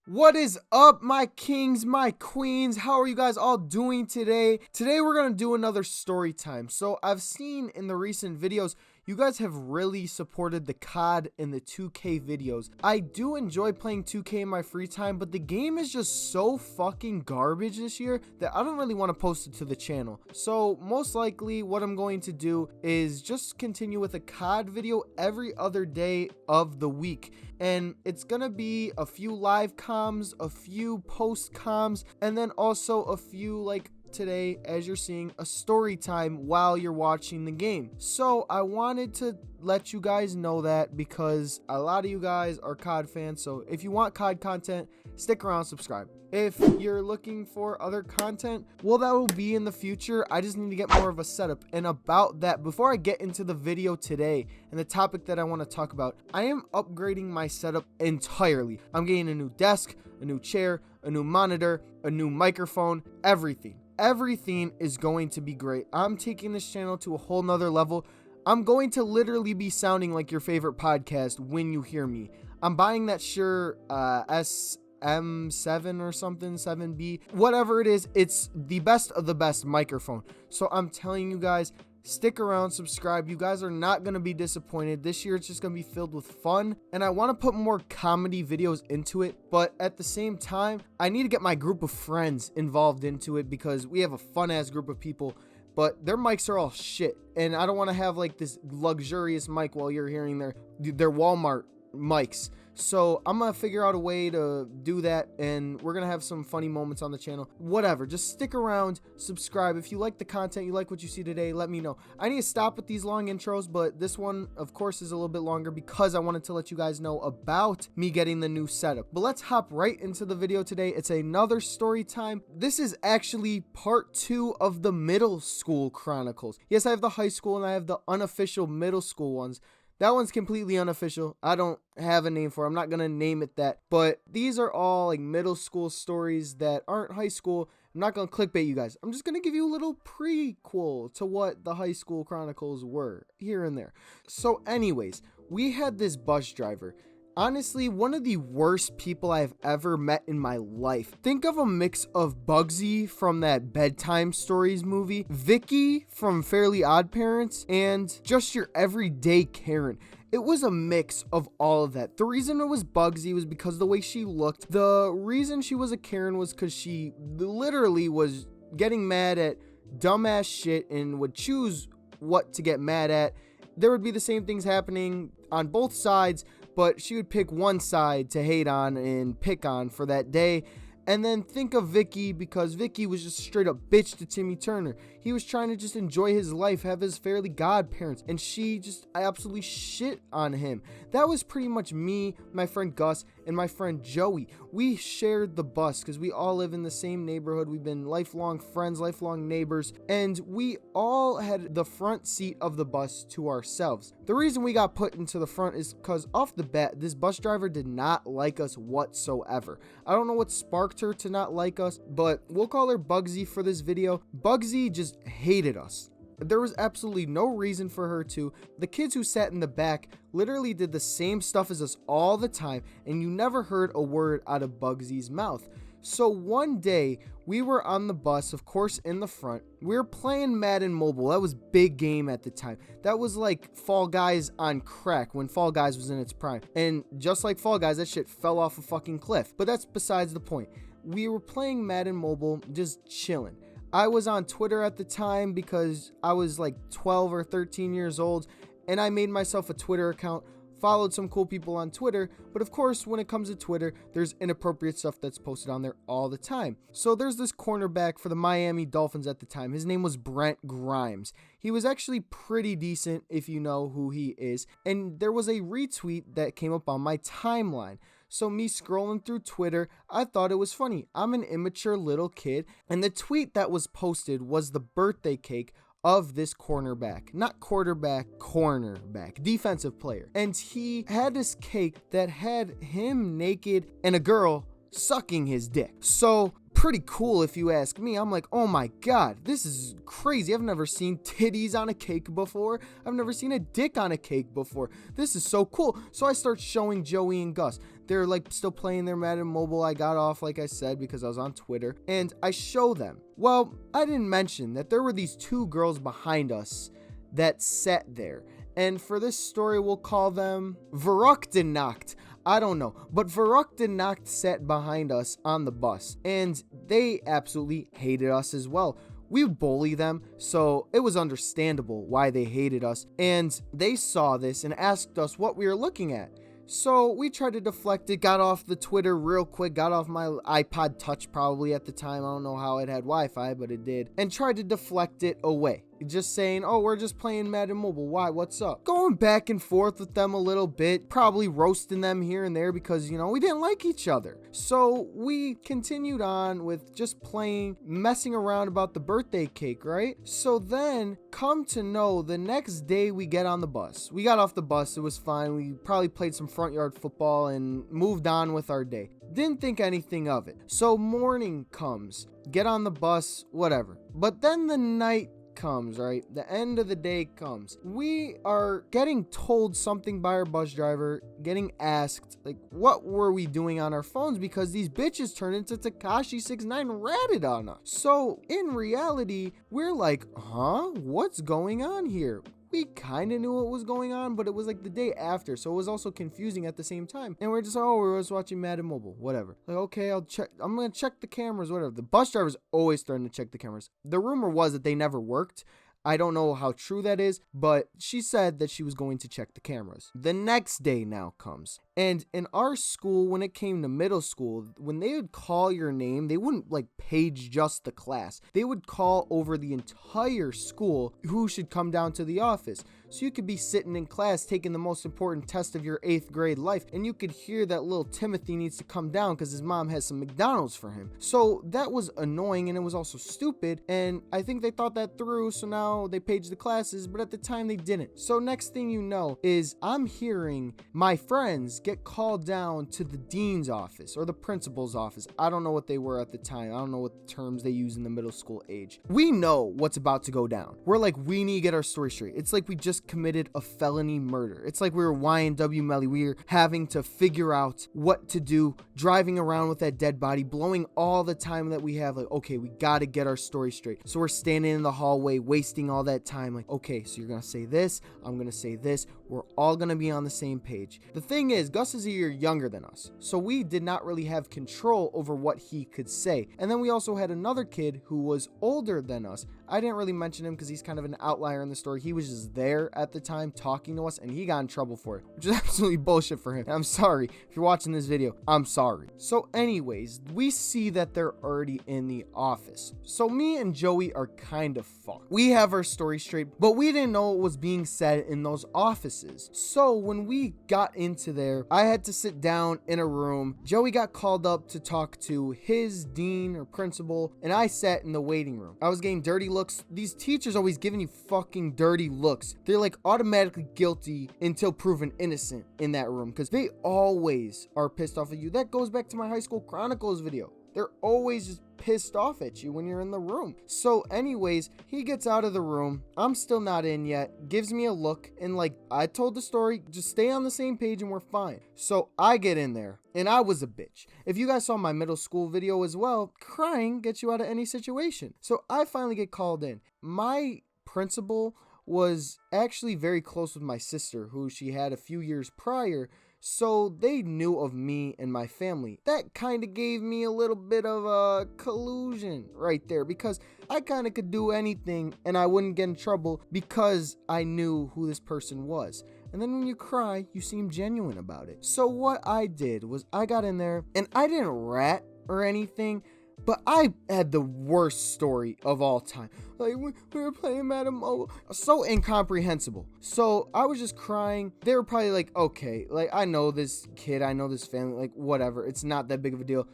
What is up, my kings, my queens? How are you guys all doing today? Today we're going to do another story time. So I've seen in the recent videos, you guys have really supported the COD and the 2K videos. I do enjoy playing 2K in my free time, but the game is just so fucking garbage this year that I don't really want to post it to the channel. So most likely what I'm going to do is just continue with a COD video every other day of the week. And it's gonna be a few live comms, a few post comms, and then also a few, like today, as you're seeing, a story time while you're watching the game. So I wanted to let you guys know that because a lot of you guys are COD fans. So if you want COD content, stick around, subscribe. If you're looking for other content, well, that will be in the future. I just need to get more of a setup. And about that, before I get into the video today and the topic that I want to talk about, I am upgrading my setup entirely. I'm getting a new desk, a new chair, a new monitor, a new microphone, everything. Everything is going to be great. I'm taking this channel to a whole nother level. I'm going to literally be sounding like your favorite podcast when you hear me. I'm buying that Shure SM7 or something, 7B, whatever it is. It's the best of the best microphone. So I'm telling you guys, stick around, subscribe. You guys are not going to be disappointed. This year it's just going to be filled with fun, and I want to put more comedy videos into it, but at the same time, I need to get my group of friends involved into it because we have a fun ass group of people, but their mics are all shit, and I don't want to have like this luxurious mic while you're hearing their Walmart mics. So I'm gonna figure out a way to do that, and we're gonna have some funny moments on the channel. Whatever, just stick around, subscribe. If you like the content, you like what you see today, let me know. I need to stop with these long intros, but this one of course is a little bit longer because I wanted to let you guys know about me getting the new setup. But let's hop right into the video today. It's another story time. This is actually part 2 of the middle school chronicles. Yes, I have the high school and I have the unofficial middle school ones. That one's completely unofficial. I don't have a name for it. I'm not going to name it that. But these are all like middle school stories that aren't high school. I'm not going to clickbait you guys. I'm just going to give you a little prequel to what the high school chronicles were here and there. So anyways, we had this bus driver. Honestly, one of the worst people I've ever met in my life. Think of a mix of Bugsy from that Bedtime Stories movie, Vicky from Fairly Odd Parents, and just your everyday Karen. It was a mix of all of that. The reason it was Bugsy was because of the way she looked. The reason she was a Karen was because she literally was getting mad at dumbass shit and would choose what to get mad at. There would be the same things happening on both sides, but she would pick one side to hate on and pick on for that day. And then think of Vicky, because Vicky was just straight up bitch to Timmy Turner. He was trying to just enjoy his life, have his fairly godparents, and she just absolutely shit on him. That was pretty much me, my friend Gus, and my friend Joey. We shared the bus because we all live in the same neighborhood. We've been lifelong friends, lifelong neighbors, and we all had the front seat of the bus to ourselves. The reason we got put into the front is because off the bat, this bus driver did not like us whatsoever. I don't know what sparked her to not like us, but we'll call her Bugsy for this video. Bugsy just hated us. There was absolutely no reason for her to. The kids who sat in the back literally did the same stuff as us all the time, and you never heard a word out of Bugsy's mouth. So one day, we were on the bus, of course, in the front. We were playing Madden Mobile. That was big game at the time. That was like Fall Guys on crack when Fall Guys was in its prime. And just like Fall Guys, that shit fell off a fucking cliff. But that's besides the point. We were playing Madden Mobile, just chilling. I was on Twitter at the time because I was like 12 or 13 years old, and I made myself a Twitter account, followed some cool people on Twitter, but of course, when it comes to Twitter, there's inappropriate stuff that's posted on there all the time. So there's this cornerback for the Miami Dolphins at the time. His name was Brent Grimes. He was actually pretty decent if you know who he is, and there was a retweet that came up on my timeline. So me scrolling through Twitter, I thought it was funny. I'm an immature little kid, and the tweet that was posted was the birthday cake of this cornerback. Not quarterback, cornerback, defensive player. And he had this cake that had him naked and a girl sucking his dick. So pretty cool if you ask me. I'm like, oh my god, this is crazy. I've never seen titties on a cake before. I've never seen a dick on a cake before. This is so cool. So I start showing Joey and Gus. They're like still playing their Madden Mobile. I got off, like I said, because I was on Twitter, and I show them. Well, I didn't mention that there were these two girls behind us that sat there. And for this story, we'll call them Veruktenacht. I don't know. But Veruktenacht sat behind us on the bus, and they absolutely hated us as well. We would bully them, so it was understandable why they hated us. And they saw this and asked us what we were looking at. So we tried to deflect it, got off the Twitter real quick, got off my iPod Touch probably at the time. I don't know how it had Wi-Fi, but it did. And tried to deflect it away. Just saying, oh, we're just playing Madden Mobile. Why? What's up? Going back and forth with them a little bit, probably roasting them here and there because, we didn't like each other. So we continued on with just playing, messing around about the birthday cake, right? So then, come to know, the next day we get on the bus. We got off the bus. It was fine. We probably played some front yard football and moved on with our day. Didn't think anything of it. So morning comes. Get on the bus, whatever. But then the night comes, right? The end of the day comes. We are getting told something by our bus driver, getting asked, like, what were we doing on our phones? Because these bitches turned into Tekashi 69 ratted on us. So in reality, we're like, what's going on here? We kind of knew what was going on, but it was like the day after, so it was also confusing at the same time. And we're just, we're just watching Madden Mobile, whatever. Like, okay, I'm gonna check the cameras, whatever. The bus driver's always starting to check the cameras. The rumor was that they never worked. I don't know how true that is, but she said that she was going to check the cameras. The next day now comes. And in our school, when it came to middle school, when they would call your name, they wouldn't like page just the class. They would call over the entire school who should come down to the office. So you could be sitting in class taking the most important test of your 8th grade life, and you could hear that little Timothy needs to come down because his mom has some McDonald's for him. So that was annoying, and it was also stupid, and I think they thought that through, so now they paged the classes, but at the time they didn't. So next thing you know is I'm hearing my friends get called down to the dean's office or the principal's office. I don't know what they were at the time. I don't know what terms they use in the middle school age. We know what's about to go down. We're like, we need to get our story straight. It's like we just committed a felony murder. It's like we were YNW Melly. We were having to figure out what to do, driving around with that dead body, blowing all the time that we have. Like, okay, we got to get our story straight. So we're standing in the hallway, wasting all that time. Like, okay, so you're going to say this. I'm going to say this. We're all going to be on the same page. The thing is, Gus is a year younger than us, so we did not really have control over what he could say. And then we also had another kid who was older than us. I didn't really mention him because he's kind of an outlier in the story. He was just there at the time talking to us, and he got in trouble for it, which is absolutely bullshit for him. And I'm sorry. If you're watching this video, I'm sorry. So anyways, we see that they're already in the office. So me and Joey are kind of fucked. We have our story straight, but we didn't know what was being said in those offices. So when we got into there, I had to sit down in a room. Joey got called up to talk to his dean or principal, and I sat in the waiting room. I was getting dirty looks. These teachers always giving you fucking dirty looks. They're like automatically guilty until proven innocent in that room because they always are pissed off at you. That goes back to my High School Chronicles video. They're always just pissed off at you when you're in the room. So anyways, he gets out of the room. I'm still not in yet. Gives me a look and like, I told the story, just stay on the same page and we're fine. So I get in there and I was a bitch. If you guys saw my middle school video as well, crying gets you out of any situation. So I finally get called in. My principal was actually very close with my sister, who she had a few years prior. So they knew of me and my family. That kind of gave me a little bit of a collusion right there because I kind of could do anything and I wouldn't get in trouble because I knew who this person was. And then when you cry, you seem genuine about it. So what I did was I got in there and I didn't rat or anything, but I had the worst story of all time. Like, we were playing Madden Mobile. So incomprehensible. So I was just crying. They were probably like, okay, like, I know this kid. I know this family. Like, whatever. It's not that big of a deal.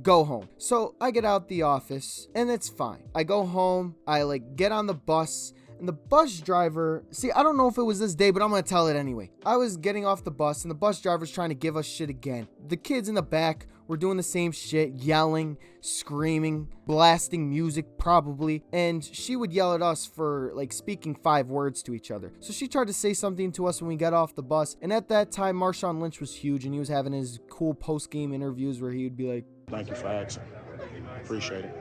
Go home. So I get out the office, and it's fine. I go home. I, like, get on the bus. And the bus driver, see, I don't know if it was this day, but I'm going to tell it anyway. I was getting off the bus, and the bus driver's trying to give us shit again. The kids in the back We're doing the same shit, yelling, screaming, blasting music probably, and she would yell at us for like speaking 5 words to each other. So she tried to say something to us when we got off the bus, and at that time Marshawn Lynch was huge, and he was having his cool post-game interviews where he would be like, "Thank you for asking. Appreciate it."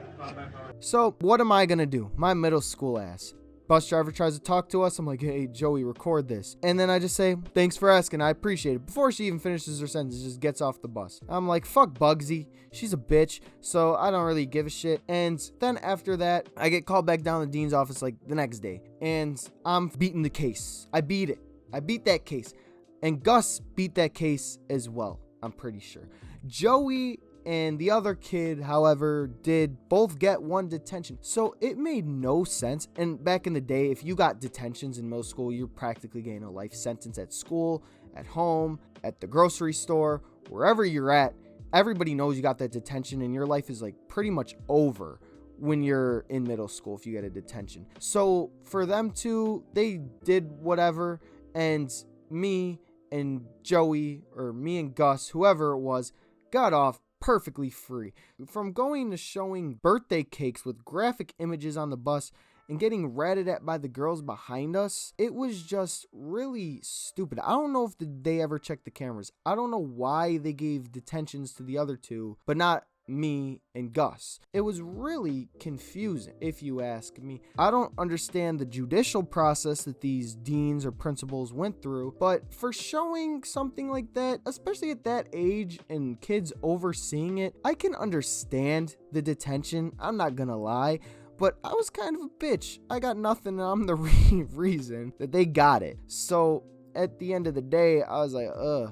So what am I gonna do? My middle school ass. Bus driver tries to talk to us. I'm like, "Hey, Joey, record this." And then I just say, "Thanks for asking. I appreciate it." Before she even finishes her sentence, just gets off the bus. I'm like, fuck Bugsy. She's a bitch. So I don't really give a shit. And then after that, I get called back down to the dean's office like the next day. And I'm beating the case. I beat it. I beat that case. And Gus beat that case as well, I'm pretty sure. Joey and the other kid, however, did both get 1 detention. So it made no sense. And back in the day, if you got detentions in middle school, you're practically getting a life sentence at school, at home, at the grocery store, wherever you're at. Everybody knows you got that detention and your life is like pretty much over when you're in middle school if you get a detention. So for them two, they did whatever, and me and Joey, or me and Gus, whoever it was, got off perfectly free. From going to showing birthday cakes with graphic images on the bus and getting ratted at by the girls behind us, it was just really stupid. I don't know if they ever checked the cameras. I don't know why they gave detentions to the other two, but not me and Gus. It was really confusing, if you ask me. I don't understand the judicial process that these deans or principals went through, but for showing something like that, especially at that age and kids overseeing it, I can understand the detention. I'm not gonna lie. But I was kind of a bitch. I got nothing, and I'm the reason that they got it. So at the end of the day, I was like,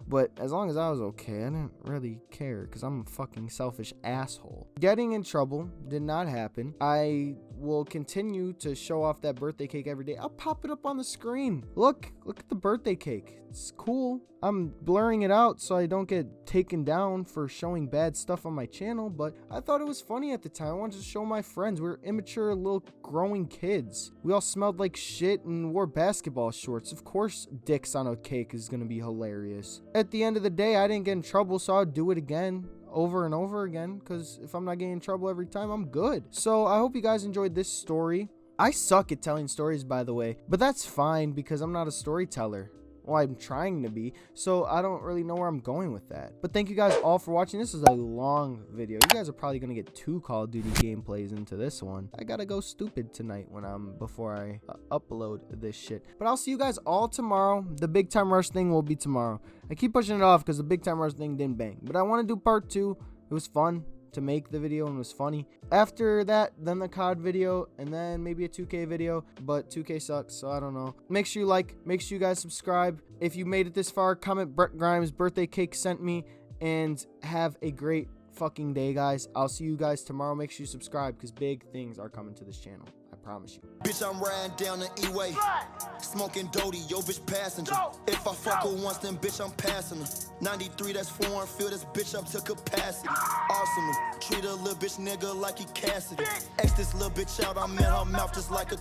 but as long as I was okay, I didn't really care because I'm a fucking selfish asshole. Getting in trouble did not happen. I will continue to show off that birthday cake every day. I'll pop it up on the screen. Look at the birthday cake. It's cool. I'm blurring it out so I don't get taken down for showing bad stuff on my channel, but I thought it was funny at the time. I wanted to show my friends. We were immature little growing kids. We all smelled like shit and wore basketball shorts. Of course, dicks on a cake is gonna be hilarious. At the end of the day, I didn't get in trouble, so I'll do it again. Over and over again, because if I'm not getting in trouble every time, I'm good. So I hope you guys enjoyed this story. I suck at telling stories, by the way, but that's fine because I'm not a storyteller. Well, I'm trying to be, so I don't really know where I'm going with that. But thank you guys all for watching. This is a long video. You guys are probably gonna get 2 Call of Duty gameplays into this one. I gotta go stupid tonight before I upload this shit. But I'll see you guys all tomorrow. The Big Time Rush thing will be tomorrow. I keep pushing it off because the Big Time Rush thing didn't bang. But I want to do part 2. It was fun to make the video and it was funny. After that, then the COD video, and then maybe a 2K video, but 2K sucks, so I don't know. Make sure you like, make sure you guys subscribe. If you made it this far, comment Brent Grimes birthday cake sent me, and have a great fucking day, guys. I'll see you guys tomorrow. Make sure you subscribe because big things are coming to this channel. I promise you. Bitch, I'm riding down the E-way, smoking Doty, yo bitch passenger. If I fuck her once, then bitch I'm passing her. 93, that's foreign, fill this bitch up to capacity. Awesome, treat a little bitch nigga like he Cassidy. X this little bitch out, I'm in her mouth just like a